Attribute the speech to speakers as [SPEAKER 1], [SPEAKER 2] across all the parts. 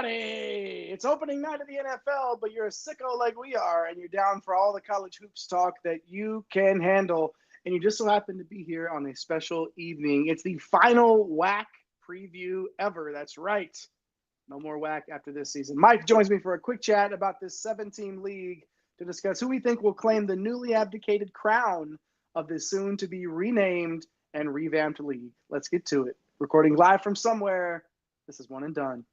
[SPEAKER 1] everybody. It's opening night of the NFL, but you're a sicko like we are, and you're down for all the college hoops talk that you can handle. And you just so happen to be here on a special evening. It's the final WAC preview ever. That's right. No more WAC after this season. Mike joins me for a quick chat about this 7-team league to discuss who we think will claim the newly abdicated crown of this soon-to-be renamed and revamped league. Let's get to it. Recording live from somewhere, this is One and Done.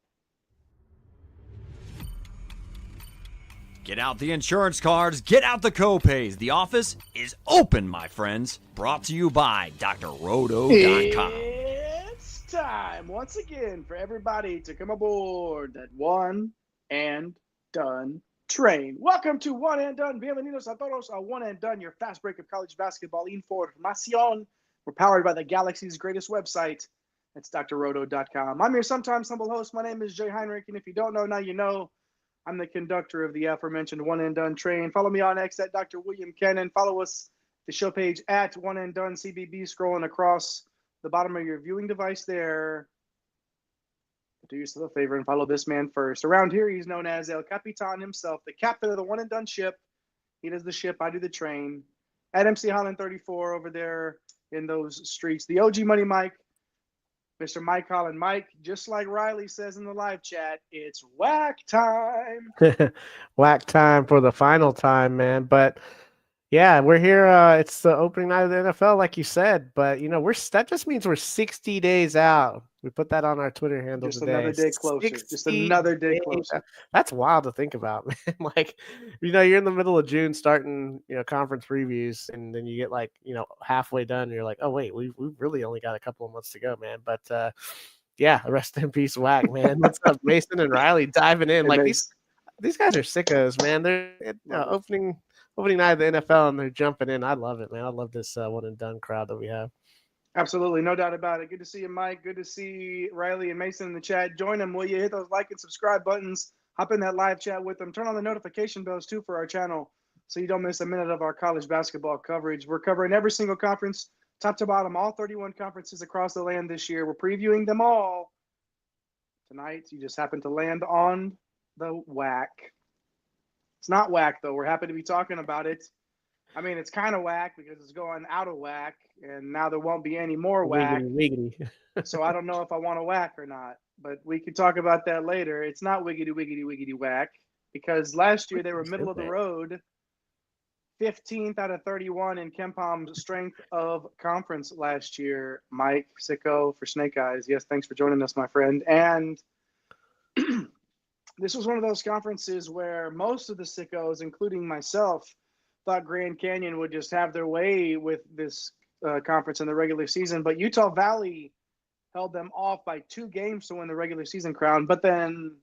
[SPEAKER 2] Get out the insurance cards, get out the copays. The office is open, my friends. Brought to you by drroto.com.
[SPEAKER 1] It's time once again for everybody to come aboard that One and Done train. Welcome to One and Done. Bienvenidos a todos a One and Done, your fast break of college basketball información. We're powered by the galaxy's greatest website. It's drroto.com. I'm your sometimes humble host. My name is Jay Heinrich, and if you don't know, now you know. I'm the conductor of the aforementioned One and Done train. Follow me on X at Dr. William Cannon. Follow us, the show page at One and Done CBB, scrolling across the bottom of your viewing device there. Do yourself a favor and follow this man first. Around here, he's known as El Capitan himself, the captain of the One and Done ship. He does the ship, I do the train. At MC Holland 34 over there in those streets. The OG Money Mike, Mr. Mike Holland. Mike, just like Riley says in the live chat, it's WAC time.
[SPEAKER 3] WAC time for the final time, man. But yeah, we're here. It's the opening night of the NFL, like you said. But you know, that just means we're 60 days out. We put that on our Twitter handle
[SPEAKER 1] just
[SPEAKER 3] today.
[SPEAKER 1] Another day closer. Just another day closer.
[SPEAKER 3] That's wild to think about, man. Like, you know, you're in the middle of June starting, you know, conference previews, and then you get like, you know, halfway done. And you're like, oh wait, we've really only got a couple of months to go, man. But yeah, rest in peace, WAC, man. What's up, Mason and Riley diving in? Like these guys are sickos, man. They're opening night of the NFL, and they're jumping in. I love it, man. I love this One and Done crowd that we have.
[SPEAKER 1] Absolutely, no doubt about it. Good to see you, Mike. Good to see Riley and Mason in the chat. Join them, will you? Hit those like and subscribe buttons. Hop in that live chat with them. Turn on the notification bells, too, for our channel so you don't miss a minute of our college basketball coverage. We're covering every single conference, top to bottom, all 31 conferences across the land this year. We're previewing them all. Tonight, you just happen to land on the WAC. It's not WAC, though. We're happy to be talking about it. I mean, it's kind of WAC because it's going out of WAC, and now there won't be any more WAC.
[SPEAKER 3] Wiggity.
[SPEAKER 1] So I don't know if I want to WAC or not, but we can talk about that later. It's not wiggity WAC because last year they were middle of the road, 15th out of 31 in KenPom's strength of conference last year. Mike Sicko for Snake Eyes. Yes, thanks for joining us, my friend. And this was one of those conferences where most of the sickos, including myself, thought Grand Canyon would just have their way with this conference in the regular season, but Utah Valley held them off by 2 games to win the regular season crown. But then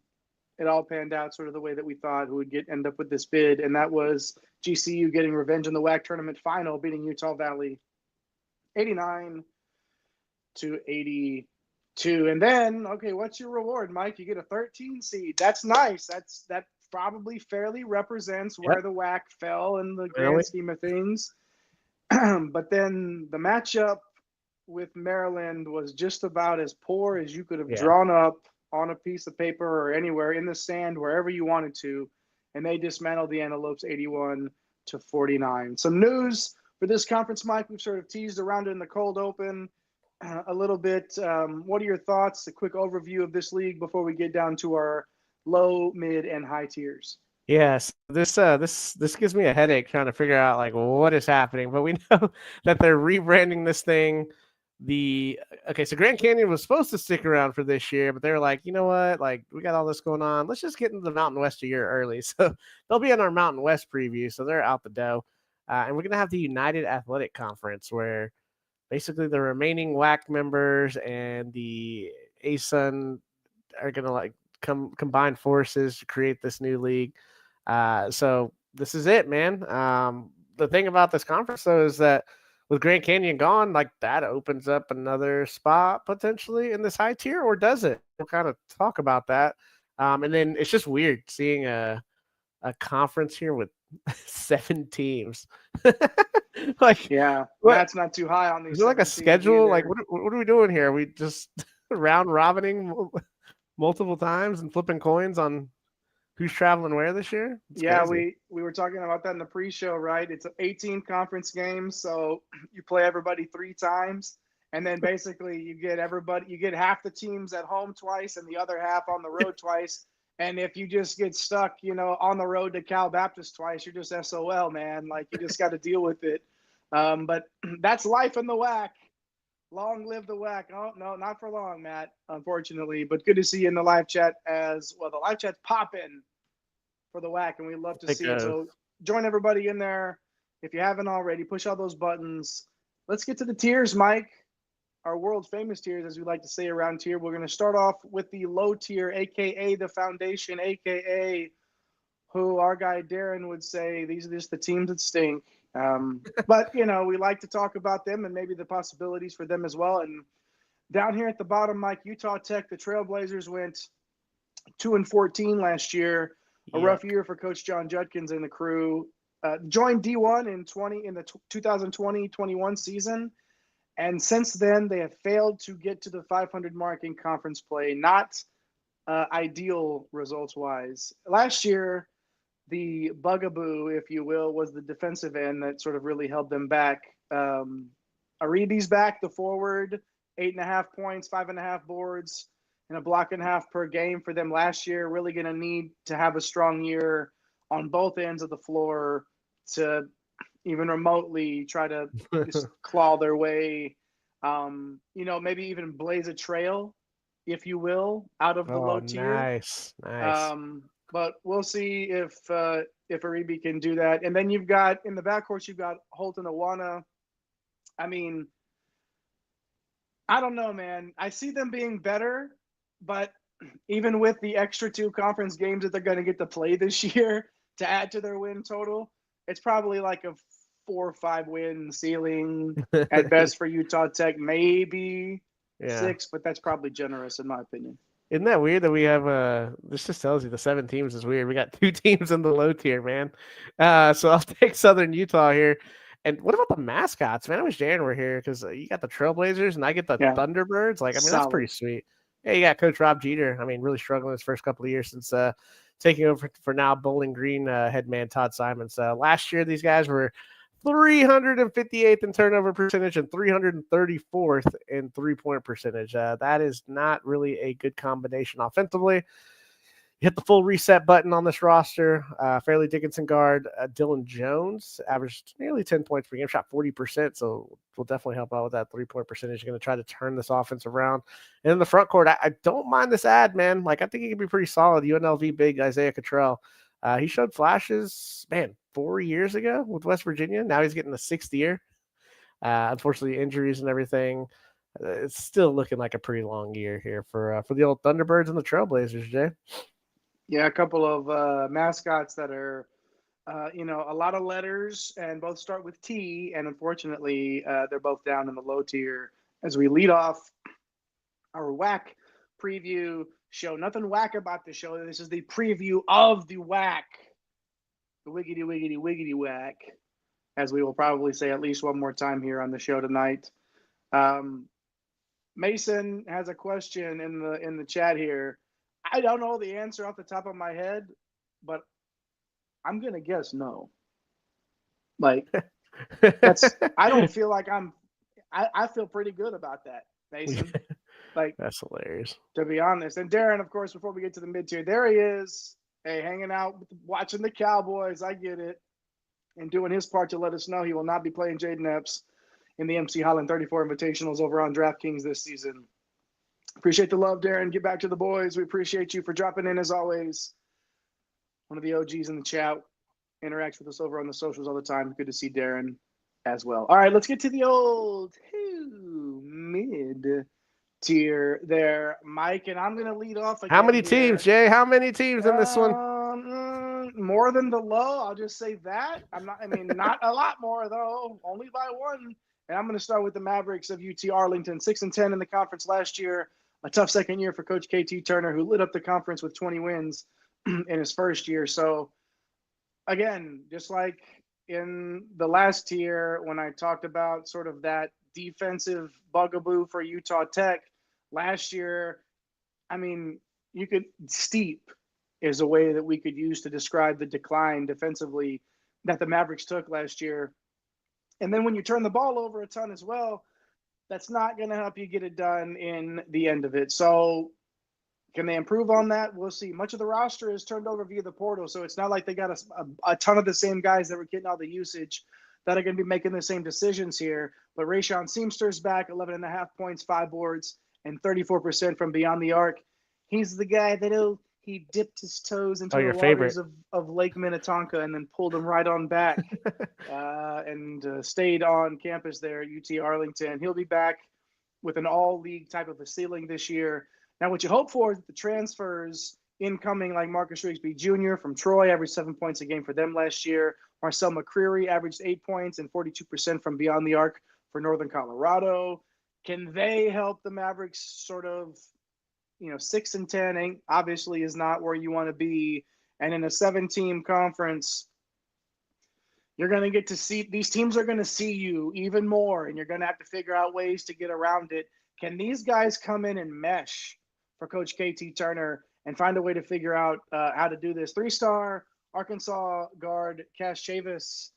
[SPEAKER 1] it all panned out sort of the way that we thought who would end up with this bid, and that was GCU getting revenge in the WAC tournament final, beating Utah Valley 89-82. And then, okay, what's your reward, Mike? You get a 13 seed. That's nice. That probably fairly represents where the WAC fell in the grand scheme of things. But then the matchup with Maryland was just about as poor as you could have drawn up on a piece of paper or anywhere in the sand, wherever you wanted to. And they dismantled the Antelopes 81-49. Some news for this conference, Mike. We've sort of teased around it in the cold open a little bit. What are your thoughts? A quick overview of this league before we get down to our low, mid, and high tiers.
[SPEAKER 3] Yes, this gives me a headache trying to figure out like what is happening. But we know that they're rebranding this thing. So Grand Canyon was supposed to stick around for this year, but they were like, you know what, like we got all this going on. Let's just get into the Mountain West a year early. So they'll be in our Mountain West preview. So they're out the dough, and we're gonna have the United Athletic Conference where basically the remaining WAC members and the ASUN are gonna like combine forces to create this new league. So this is it, man. The thing about this conference, though, is that with Grand Canyon gone, like that opens up another spot potentially in this high tier, or does it? We'll kind of talk about that. And then it's just weird seeing a conference here with 7 teams. Like,
[SPEAKER 1] that's not too high on these.
[SPEAKER 3] Is there like a schedule? Either. Like, what are we doing here? Are we just round robining? multiple times and flipping coins on who's traveling where this year. It's
[SPEAKER 1] Yeah,
[SPEAKER 3] crazy.
[SPEAKER 1] we were talking about that in the pre-show, right? It's 18 conference games, so you play everybody 3 times, and then basically you get half the teams at home twice and the other half on the road twice. And if you just get stuck, on the road to Cal Baptist twice, you're just SOL, man. Like you just got to deal with it. But that's life in the WAC. Long live the WAC. Oh no, not for long, Matt. Unfortunately, but good to see you in the live chat as well. The live chat's popping for the WAC, and we love to
[SPEAKER 3] It
[SPEAKER 1] see it.
[SPEAKER 3] goes.
[SPEAKER 1] So join everybody in there. If you haven't already, push all those buttons. Let's get to the tiers, Mike. Our world famous tiers, as we like to say around here. We're going to start off with the low tier, aka the foundation, aka who our guy Darren would say these are just the teams that stink. But we like to talk about them and maybe the possibilities for them as well. And down here at the bottom, Mike, Utah Tech, the Trailblazers went 2-14 last year. A rough year for Coach John Judkins and the crew. Joined D1 in the 2020-21 season, and since then they have failed to get to the 500 mark in conference play. Not ideal results-wise. Last year, the bugaboo, if you will, was the defensive end that sort of really held them back. Aribi's back, the forward, 8.5 points, 5.5 boards, and a block and a half per game for them last year. Really going to need to have a strong year on both ends of the floor to even remotely try to just claw their way, maybe even blaze a trail, if you will, out of the low tier.
[SPEAKER 3] Nice.
[SPEAKER 1] But we'll see if Aribi can do that. And then you've got in the backcourt, you've got Holton Awana. I mean, I don't know, man. I see them being better, but even with the extra 2 conference games that they're going to get to play this year to add to their win total, it's probably like a 4 or 5 win ceiling at best for Utah Tech, maybe 6, but that's probably generous in my opinion.
[SPEAKER 3] Isn't that weird that we have this just tells you the 7 teams is weird. We got 2 teams in the low tier, man. So I'll take Southern Utah here. And what about the mascots, man? I wish Darren were here because you got the Trailblazers and I get the Thunderbirds. Like, I mean, that's pretty sweet. Yeah, you got Coach Rob Jeter. I mean, really struggling his first couple of years since taking over for now Bowling Green head man Todd Simons. Last year, these guys were 358th in turnover percentage and 334th in three-point percentage. That is not really a good combination offensively. You hit the full reset button on this roster. Fairleigh Dickinson guard Dylan Jones averaged nearly 10 points per game, shot 40%, so will definitely help out with that three-point percentage. You're going to try to turn this offense around. And in the front court, I don't mind this ad, man. Like, I think he can be pretty solid. UNLV big Isaiah Cottrell. He showed flashes, 4 years ago with West Virginia. Now he's getting the 6th year. Unfortunately, injuries and everything. It's still looking like a pretty long year here for the old Thunderbirds and the Trailblazers, Jay.
[SPEAKER 1] Yeah, a couple of mascots that are, a lot of letters and both start with T. And unfortunately, they're both down in the low tier. As we lead off our WAC preview show, nothing WAC about the show. This is the preview of the WAC. The wiggity, wiggity, wiggity WAC, as we will probably say at least one more time here on the show tonight. Mason has a question in the chat here. I don't know the answer off the top of my head, but I'm gonna guess no. Like, I don't feel like I feel pretty good about that, Mason. Like,
[SPEAKER 3] that's hilarious,
[SPEAKER 1] to be honest. And Darren, of course, before we get to the mid tier, there he is. Hey, hanging out, watching the Cowboys. I get it. And doing his part to let us know he will not be playing Jaden Epps in the MC Holland 34 Invitationals over on DraftKings this season. Appreciate the love, Darren. Get back to the boys. We appreciate you for dropping in as always. One of the OGs in the chat. Interacts with us over on the socials all the time. Good to see Darren as well. All right, let's get to the old mid tier there, Mike. And I'm going to lead off again.
[SPEAKER 3] How many teams, Jay? How many teams in this one?
[SPEAKER 1] More than the low. I'll just say that. Not a lot more, though. Only by 1. And I'm going to start with the Mavericks of UT Arlington. 6-10 in the conference last year. A tough second year for Coach KT Turner, who lit up the conference with 20 wins in his first year. So, again, just like in the last tier, when I talked about sort of that defensive bugaboo for Utah Tech last year, steep is a way that we could use to describe the decline defensively that the Mavericks took last year. And then when you turn the ball over a ton as well, that's not going to help you get it done in the end of it. So can they improve on that? We'll see. Much of the roster is turned over via the portal, so it's not like they got a ton of the same guys that were getting all the usage that are going to be making the same decisions here. But Rayshon Seamster's back, 11.5 points, 5 boards, and 34% from beyond the arc. He's the guy that he dipped his toes into the waters of Lake Minnetonka and then pulled him right on back and stayed on campus there at UT Arlington. He'll be back with an all-league type of a ceiling this year. Now, what you hope for is that the transfers incoming, like Marcus Rigsby Jr. from Troy, averaged 7 points a game for them last year. Marcel McCreary averaged 8 points and 42% from beyond the arc for Northern Colorado. Can they help the Mavericks sort of, 6-10 obviously is not where you want to be. And in a 7-team conference, you're going to get to see, these teams are going to see you even more, and you're going to have to figure out ways to get around it. Can these guys come in and mesh for Coach KT Turner and find a way to figure out how to do this? 3-star Arkansas guard Cash Chavis.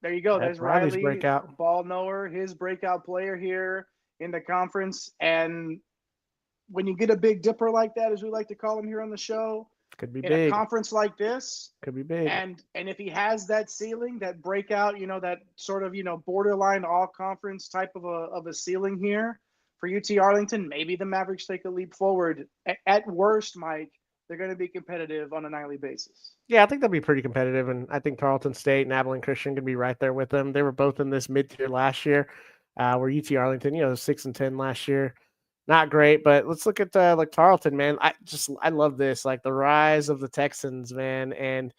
[SPEAKER 1] There you go. There's
[SPEAKER 3] Riley's
[SPEAKER 1] Riley,
[SPEAKER 3] breakout
[SPEAKER 1] ball knower, his breakout player here in the conference. And when you get a big dipper like that, as we like to call him here on the show,
[SPEAKER 3] could be
[SPEAKER 1] in
[SPEAKER 3] big.
[SPEAKER 1] a conference like this,
[SPEAKER 3] could be big.
[SPEAKER 1] And if he has that ceiling, that breakout, that sort of borderline all conference type of a ceiling here for UT Arlington, maybe the Mavericks take a leap forward. At worst, Mike, they're going to be competitive on a nightly basis.
[SPEAKER 3] Yeah, I think they'll be pretty competitive, and I think Tarleton State and Abilene Christian can be right there with them. They were both in this mid-tier last year, where UT Arlington, 6-10 last year. Not great, but let's look at like Tarleton, man. I love this, like the rise of the Texans, man, and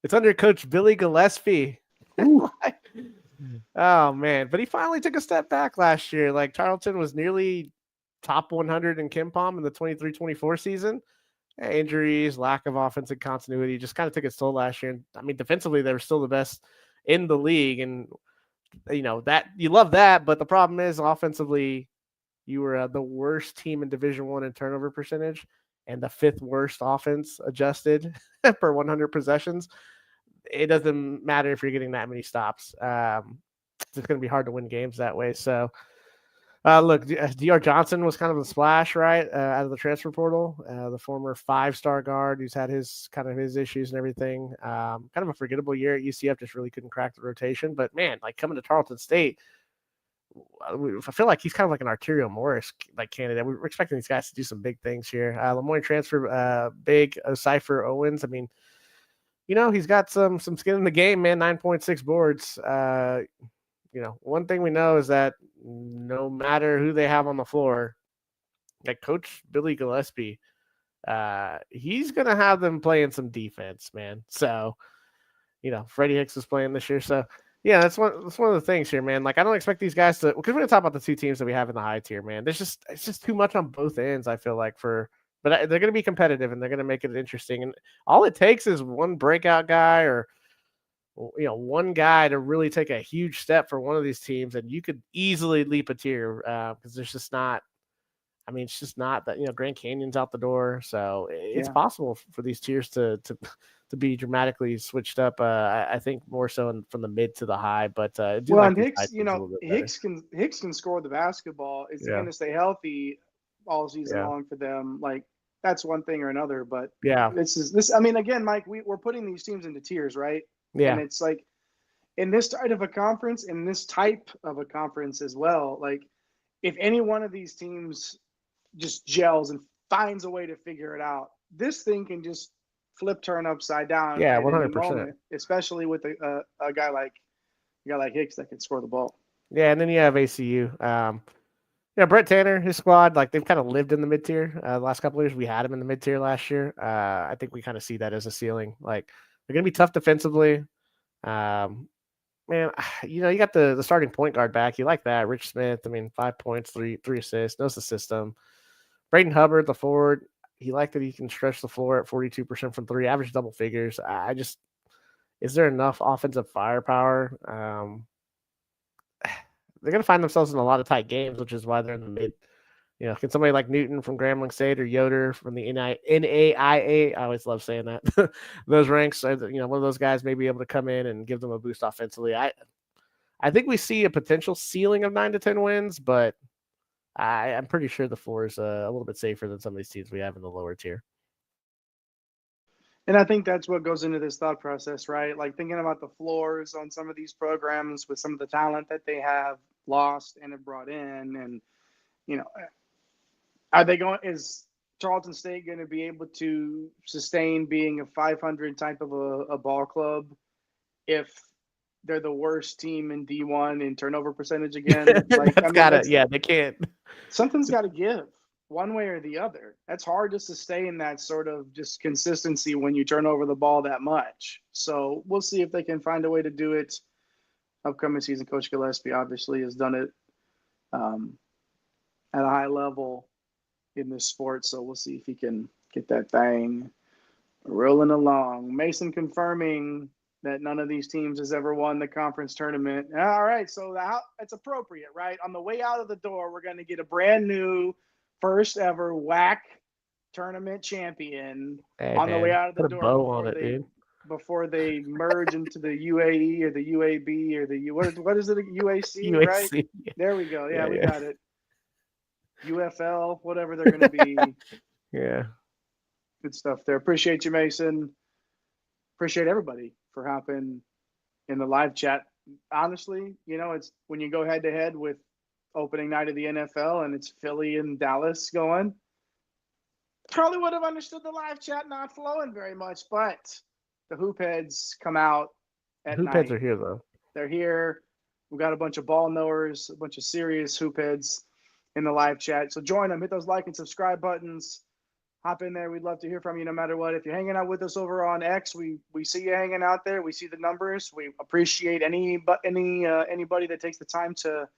[SPEAKER 3] it's under Coach Billy Gillespie. Oh man, but he finally took a step back last year. Like Tarleton was nearly top 100 in KenPom in the 23-24 season. Injuries, lack of offensive continuity, just kind of took its toll last year. And I mean, defensively, they were still the best in the league, and that you love that. But the problem is, offensively, you were the worst team in Division I in turnover percentage and the 5th worst offense adjusted per 100 possessions. It doesn't matter if you're getting that many stops. It's going to be hard to win games that way. So, look, DR Johnson was kind of a splash, right, out of the transfer portal. The former 5-star guard who's had his issues and everything. Kind of a forgettable year at UCF, just really couldn't crack the rotation. But, man, like coming to Tarleton State, I feel like he's kind of like an Arterio Morris like candidate. We're expecting these guys to do some big things here. Lemoyne transfer, big Cypher Owens. I mean, he's got some skin in the game, man. 9.6 boards. One thing we know is that no matter who they have on the floor, like Coach Billy Gillespie, he's gonna have them playing some defense, man. So, Freddie Hicks is playing this year, so. Yeah, that's one of the things here, man. Like, I don't expect these guys to, because we're gonna talk about the 2 teams that we have in the high tier, man. It's just too much on both ends. I feel like but they're gonna be competitive and they're gonna make it interesting. And all it takes is one breakout guy or one guy to really take a huge step for one of these teams, and you could easily leap a tier because there's just not. I mean, it's just not that Grand Canyon's out the door, so it's possible for these tiers to be dramatically switched up. I think more so from the mid to the high, but
[SPEAKER 1] and Hicks, Hicks can score the basketball. Is he going to stay healthy all season long for them? Like that's one thing or another. But this. I mean, again, Mike, we're putting these teams into tiers, right? Yeah, and it's like in this type of a conference, as well. Like if any one of these teams just gels and finds a way to figure it out, this thing can just turn upside down.
[SPEAKER 3] Yeah, 100%.
[SPEAKER 1] Especially with a guy like Hicks that can score the ball.
[SPEAKER 3] Yeah, and then you have ACU. Brett Tanner, his squad, like they've kind of lived in the mid tier the last couple of years. We had him in the mid tier last year. I think we kind of see that as a ceiling. Like they're gonna be tough defensively. Man, you got the starting point guard back. You like that, Rich Smith. I mean, 5 points, three assists, knows the system. Braden Hubbard, the forward. He liked that he can stretch the floor at 42% from 3, average double figures. Is there enough offensive firepower? They're going to find themselves in a lot of tight games, which is why they're in the can somebody like Newton from Grambling State or Yoder from the NAIA, I always love saying that, those ranks, one of those guys may be able to come in and give them a boost offensively. I think we see a potential ceiling of 9 to 10 wins, but I'm pretty sure the floor is a little bit safer than some of these teams we have in the lower tier.
[SPEAKER 1] And I think that's what goes into this thought process, right? Like thinking about the floors on some of these programs with some of the talent that they have lost and have brought in. And, is Charlton State going to be able to sustain being a 500 type of a ball club if they're the worst team in D1 in turnover percentage again?
[SPEAKER 3] They can't.
[SPEAKER 1] Something's got to give one way or the other. That's hard to sustain that sort of just consistency when you turn over the ball that much. So we'll see if they can find a way to do it. Upcoming season, Coach Gillespie obviously has done it at a high level in this sport. So we'll see if he can get that thing rolling along. Mason confirming that none of these teams has ever won the conference tournament. All right, so it's appropriate, right? On the way out of the door, we're going to get a brand new first ever WAC tournament champion on the way out of the door before they merge into the UAE or the UAB or the what is it? UAC,
[SPEAKER 3] UAC,
[SPEAKER 1] right? There we go. Yeah, we got it. UFL, whatever they're going to be.
[SPEAKER 3] Yeah.
[SPEAKER 1] Good stuff there. Appreciate you, Mason. Appreciate everybody for hopping in the live chat. Honestly, it's when you go head to head with opening night of the NFL and it's Philly and Dallas going, probably would have understood the live chat not flowing very much, but the hoop heads come out at night.
[SPEAKER 3] Hoop heads are here, though.
[SPEAKER 1] They're here. We've got a bunch of ball knowers, a bunch of serious hoop heads in the live chat. So join them. Hit those like and subscribe buttons. Hop in there. We'd love to hear from you no matter what. If you're hanging out with us over on X, we see you hanging out there. We see the numbers. We appreciate anybody that takes the time to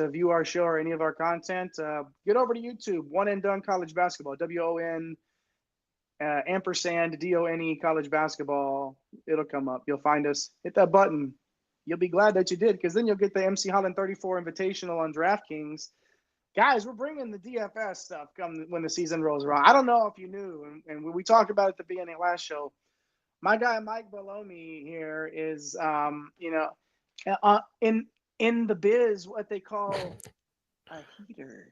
[SPEAKER 1] view our show or any of our content. Get over to YouTube, One and Done College Basketball, WON ampersand DONE College Basketball. It'll come up. You'll find us. Hit that button. You'll be glad that you did, because then you'll get the MC Holland 34 Invitational on DraftKings. Guys, we're bringing the DFS stuff when the season rolls around. I don't know if you knew, and we talked about it at the beginning of last show. My guy Mike below me here is, in the biz, what they call a heater.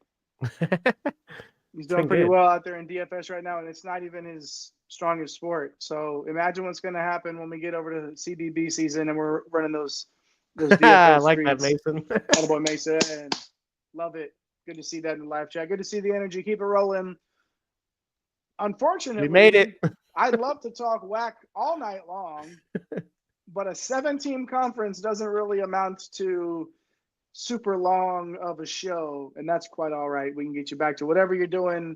[SPEAKER 1] He's doing pretty well out there in DFS right now, and it's not even his strongest sport. So imagine what's going to happen when we get over to CBB season and we're running those DFS
[SPEAKER 3] I like
[SPEAKER 1] streets.
[SPEAKER 3] that, Mason.
[SPEAKER 1] Attaboy, Mason. Love it. Good to see that in the live chat. Good to see the energy. Keep it rolling. Unfortunately,
[SPEAKER 3] we made it.
[SPEAKER 1] I'd love to talk WAC all night long, but a 7-team conference doesn't really amount to super long of a show, and that's quite all right. We can get you back to whatever you're doing.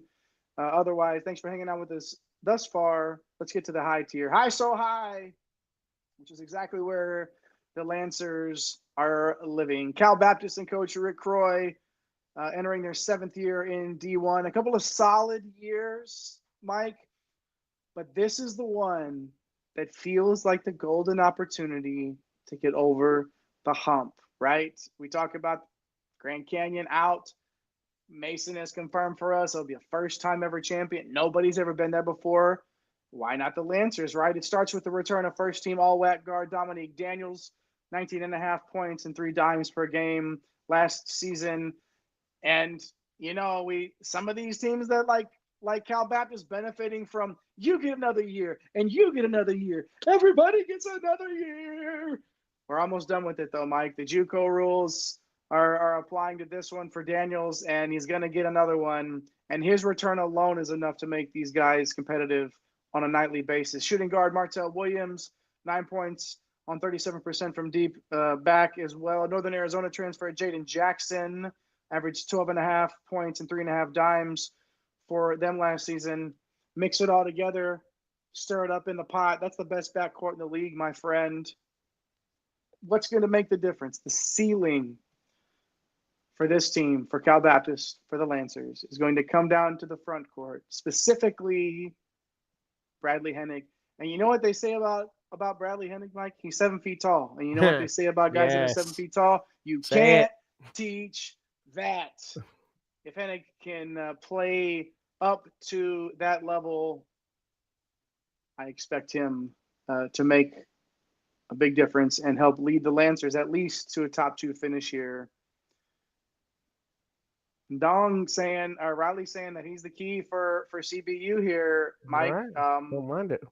[SPEAKER 1] Otherwise, thanks for hanging out with us thus far. Let's get to the high tier. High so high, which is exactly where the Lancers are living. Cal Baptist and coach Rick Croy entering their 7th year in D1. A couple of solid years, Mike, but this is the one that feels like the golden opportunity to get over the hump, right? We talk about Grand Canyon out. Mason has confirmed for us it'll be a first-time ever champion. Nobody's ever been there before. Why not the Lancers, right? It starts with the return of first-team all-WAC guard Dominique Daniels, 19.5 points and 3 dimes per game last season. And, some of these teams that like Cal Baptist benefiting from, you get another year and you get another year. Everybody gets another year. We're almost done with it, though, Mike. The JUCO rules are applying to this one for Daniels, and he's going to get another one. And his return alone is enough to make these guys competitive on a nightly basis. Shooting guard Martell Williams, 9 points on 37% from deep back as well. Northern Arizona transfer Jaden Jackson averaged 12.5 points and 3.5 dimes for them last season. Mix it all together, stir it up in the pot. That's the best backcourt in the league, my friend. What's going to make the difference? The ceiling for this team, for Cal Baptist, for the Lancers, is going to come down to the front court, specifically Bradley Hennig. And you know what they say about Bradley Hennig, Mike? He's 7 feet tall. And you know what they say about guys that are 7 feet tall? You can't teach that. if Hennig can play up to that level, I expect him to make a big difference and help lead the Lancers at least to a top 2 finish here. Riley saying that he's the key for CBU here, Mike.
[SPEAKER 3] All right. Don't mind it.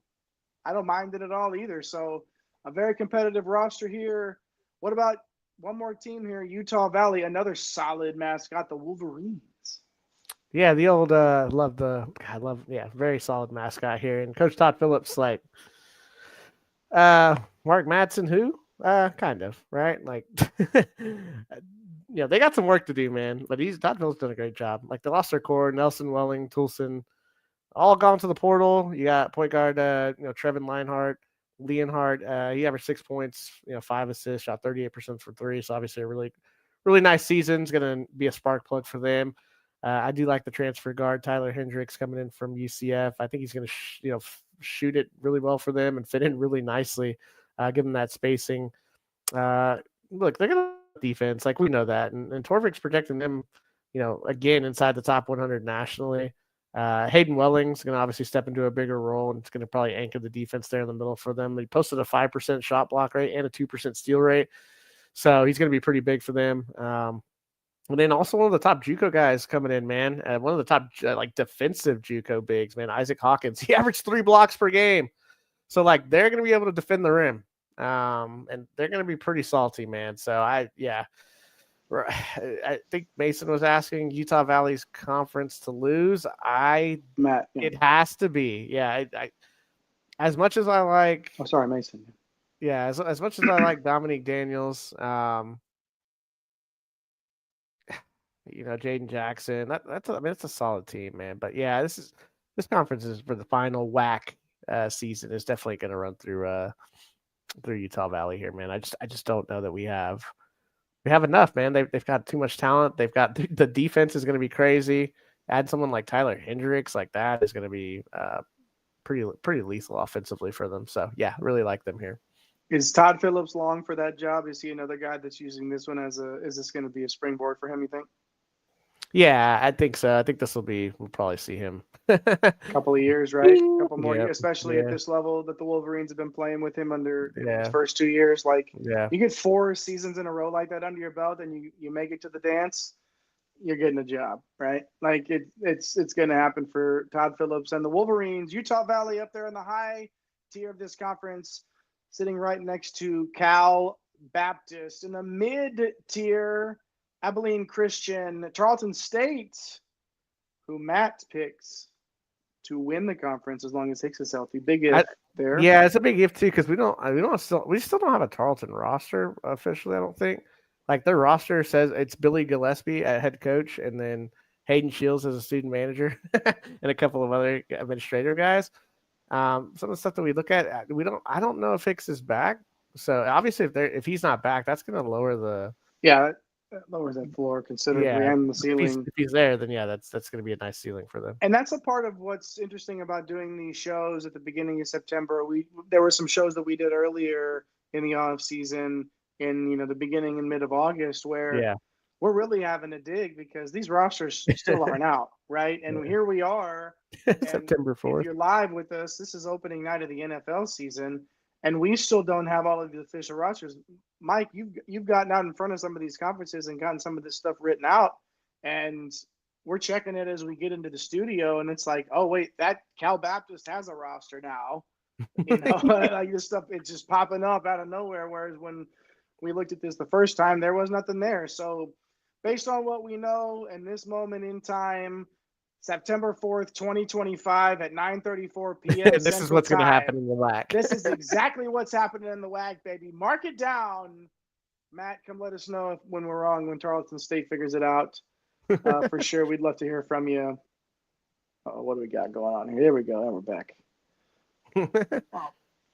[SPEAKER 1] I don't mind it at all either. So a very competitive roster here. What about one more team here, Utah Valley, another solid mascot, the Wolverines.
[SPEAKER 3] Yeah, the old very solid mascot here. And Coach Todd Phillips, like Mark Madsen, who? Kind of, right? Like they got some work to do, man. But Todd Phillips done a great job. Like they lost their core, Nelson, Welling, Toulson, all gone to the portal. You got point guard, Trevin Leonhardt. He averaged 6 points, 5 assists, shot 38% from 3. So obviously a really, really nice season. It's going to be a spark plug for them. I do like the transfer guard Tyler Hendricks coming in from UCF. I think he's going to shoot it really well for them and fit in really nicely. Give them that spacing. Look, they're going to defense, like we know that, and Torvik's projecting them, again inside the top 100 nationally. Hayden Welling's going to obviously step into a bigger role, and it's going to probably anchor the defense there in the middle for them. He posted a 5% shot block rate and a 2% steal rate, so he's going to be pretty big for them. And then also one of the top JUCO guys coming in, man. One of the top defensive JUCO bigs, man. Isaac Hawkins. He averaged 3 blocks per game, so they're going to be able to defend the rim, and they're going to be pretty salty, man. So I think Mason was asking Utah Valley's conference to lose. It has to be. Yeah. As much as I like.
[SPEAKER 1] Oh, sorry, Mason.
[SPEAKER 3] Yeah. As much as I like Dominique Daniels, Jaden Jackson. That's a solid team, man. But yeah, this conference is for the final WAC season is definitely going to run through Utah Valley here, man. I just don't know that we have enough, man. They've got too much talent. They've got the defense is going to be crazy. Add someone like Tyler Hendricks, like that is going to be pretty lethal offensively for them. So yeah, really like them here.
[SPEAKER 1] Is Todd Phillips long for that job? Is he another guy that's using this one is this going to be a springboard for him, you think?
[SPEAKER 3] Yeah, I think so. I think we'll probably see him.
[SPEAKER 1] Couple of years, right? Couple more years, especially at this level that the Wolverines have been playing with him under his first 2 years. You get 4 seasons in a row like that under your belt and you make it to the dance, you're getting a job, right? It's going to happen for Todd Phillips and the Wolverines. Utah Valley up there in the high tier of this conference, sitting right next to Cal Baptist. In the mid-tier, Abilene Christian, Tarleton State, who Matt picks to win the conference as long as Hicks is healthy. Big if there.
[SPEAKER 3] Yeah, it's a big if too because we still don't have a Tarleton roster officially. I don't think their roster says it's Billy Gillespie at head coach, and then Hayden Shields as a student manager, and a couple of other administrative guys. Some of the stuff that we look at, I don't know if Hicks is back. So obviously, if he's not back, that's going to lower the
[SPEAKER 1] that lowers that floor considerably and the ceiling.
[SPEAKER 3] If he's there, then that's going to be a nice ceiling for them.
[SPEAKER 1] And that's a part of what's interesting about doing these shows at the beginning of September. There were some shows that we did earlier in the off season in the beginning and mid of August where we're really having to dig because these rosters still aren't out, right? And here we are,
[SPEAKER 3] September 4th.
[SPEAKER 1] If you're live with us, this is opening night of the NFL season, and we still don't have all of the official rosters. Mike, you've gotten out in front of some of these conferences and gotten some of this stuff written out, and we're checking it as we get into the studio, and it's like, oh wait, that Cal Baptist has a roster now. This stuff, it's just popping up out of nowhere. Whereas when we looked at this the first time, there was nothing there. So based on what we know in this moment in time, September 4th, 2025 at 9:34 p.m.
[SPEAKER 3] This is what's going to happen in the WAC.
[SPEAKER 1] This is exactly what's happening in the WAC, baby. Mark it down. Matt, come let us know when we're wrong, when Tarleton State figures it out. For sure, we'd love to hear from you. What do we got going on here? There we go. And we're back.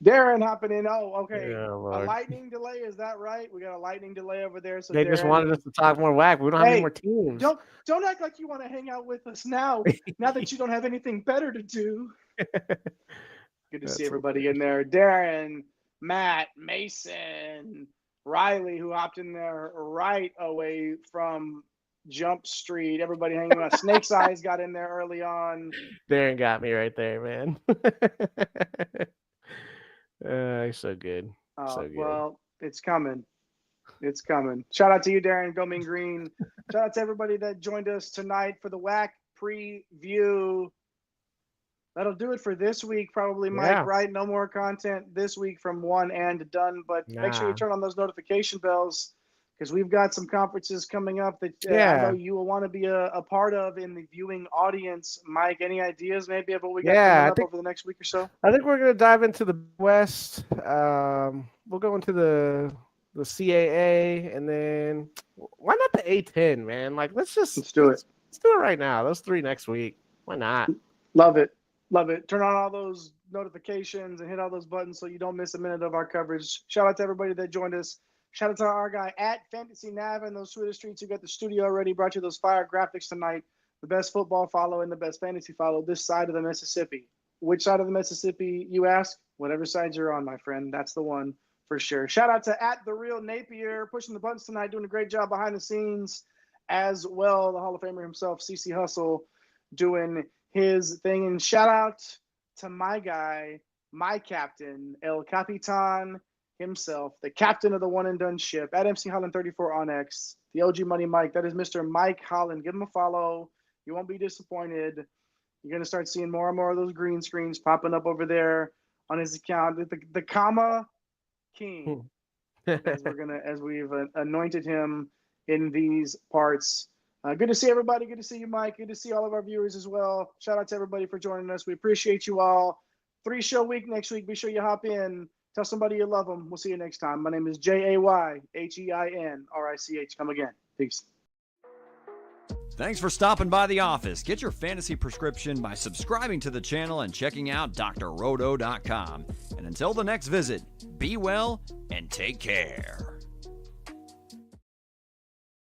[SPEAKER 1] Darren hopping in. Oh, okay.
[SPEAKER 3] Yeah,
[SPEAKER 1] a lightning delay. Is that right? We got a lightning delay over there. So
[SPEAKER 3] they
[SPEAKER 1] Darren,
[SPEAKER 3] just wanted us to talk more WAC. We don't have any more teams.
[SPEAKER 1] Don't act like you want to hang out with us now. Now that you don't have anything better to do. Good to see everybody in there. Darren, Matt, Mason, Riley, who hopped in there right away from Jump Street, everybody hanging out. Snake's Eyes got in there early on.
[SPEAKER 3] Darren got me right there, man. He's so good. So good.
[SPEAKER 1] Well, it's coming. It's coming. Shout out to you, Darren. Go Mean Green. Shout out to everybody that joined us tonight for the WAC preview. That'll do it for this week, probably, Mike,
[SPEAKER 3] Yeah.
[SPEAKER 1] right? No more content this week from One and Done, but make sure you turn on those notification bells because we've got some conferences coming up that I know you will want to be a part of in the viewing audience. Mike, any ideas maybe of what we got coming up over the next week or so?
[SPEAKER 3] I think we're going to dive into the West. We'll go into the CAA, and then why not the A10, man? Like, let's do it. Let's do it right now. Those 3 next week. Why not?
[SPEAKER 1] Love it. Love it. Turn on all those notifications and hit all those buttons so you don't miss a minute of our coverage. Shout out to everybody that joined us. Shout out to our guy at Fantasy Nav and those Twitter streets who got the studio already. Brought you those fire graphics tonight. The best football follow and the best fantasy follow this side of the Mississippi. Which side of the Mississippi, you ask? Whatever side you're on, my friend. That's the one for sure. Shout out to at The Real Napier, pushing the buttons tonight, doing a great job behind the scenes as well. The Hall of Famer himself, CC Hustle, doing his thing. And shout out to my guy, my captain, El Capitan himself, the captain of the One and Done ship, at MC Holland 34 on X, the OG Money Mike. That is Mr. Mike Holland. Give him a follow. You won't be disappointed. You're going to start seeing more and more of those green screens popping up over there on his account. The comma king, as we've anointed him in these parts. Good to see everybody. Good to see you, Mike. Good to see all of our viewers as well. Shout out to everybody for joining us. We appreciate you all. 3-show week next week. Be sure you hop in. Tell somebody you love them. We'll see you next time. My name is JAYHEINRICH. Come again. Peace.
[SPEAKER 2] Thanks for stopping by the office. Get your fantasy prescription by subscribing to the channel and checking out drrodo.com. And until the next visit, be well and take care.